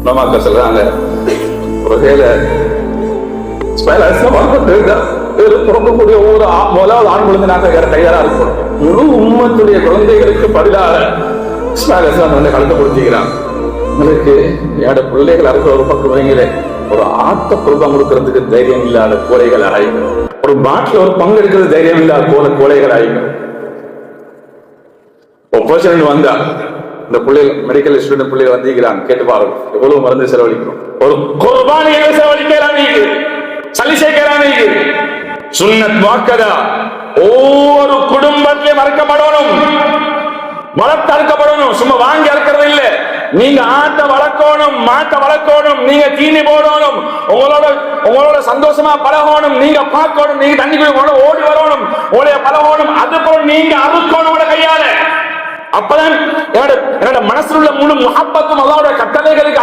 உலமாக்க சொல்றாங்க, ஒரு வேலை பிறக்கக்கூடிய ஒவ்வொரு முதலாவது ஆண் குழந்தை நாங்க வேற கையாளா இருக்கணும். முழு உம்மத்துடைய குழந்தைகளுக்கு பதிலாக இஸ்மாயில் வந்து கலந்து கொடுத்துக்கிறான். உங்களுக்கு என்னோட பிள்ளைகள் அறுக்கிற ஒரு பக்கம் வைங்களே, ஒரு ஆத்த குடும்பம் கொடுக்கறதுக்கு தைரியம் இல்லாத கோழைகள் ஆயிடும். ஒரு மாட்டில் ஒரு பங்கு எடுக்கிறது தைரியம் இல்லாத கோழைகள் ஆயிடும். ஆப்பர்ச்சுனிட்டி வந்தா இந்த பிள்ளைகள் மெடிக்கல் ஸ்டூடெண்ட் பிள்ளைகள் வந்திருக்கிறாங்க, கேட்டு பாருங்க எவ்வளவு மருந்து செலவழிக்கிறோம். ஒரு குர்பானியை செலவழிக்கிறாங்க, சல்லி சேர்க்கிறாங்க. சுன்னத் முஅக்கதா ஒவ்வொரு குடும்பத்திலையும் அறுக்கப்படணும், வளர்த்து அறுக்கப்படணும். சும்மா வாங்கி அறுக்கிறது இல்ல. நீங்க ஆட்ட வளர்க்கணும், மாட்டை வளர்க்கணும், நீங்க தீனி போடணும், உங்களோட சந்தோஷமா பழகணும், நீங்க பார்க்கணும், நீங்க தண்ணி ஓடி வரணும், ஓடைய பழகணும். அதுபோல் நீங்க அறுக்கணும் கையால. அப்பதான் என்னோட மனசுல உள்ள முழு முஹப்பத்தும் அல்லாஹ்வுடைய கட்டளைகளுக்கு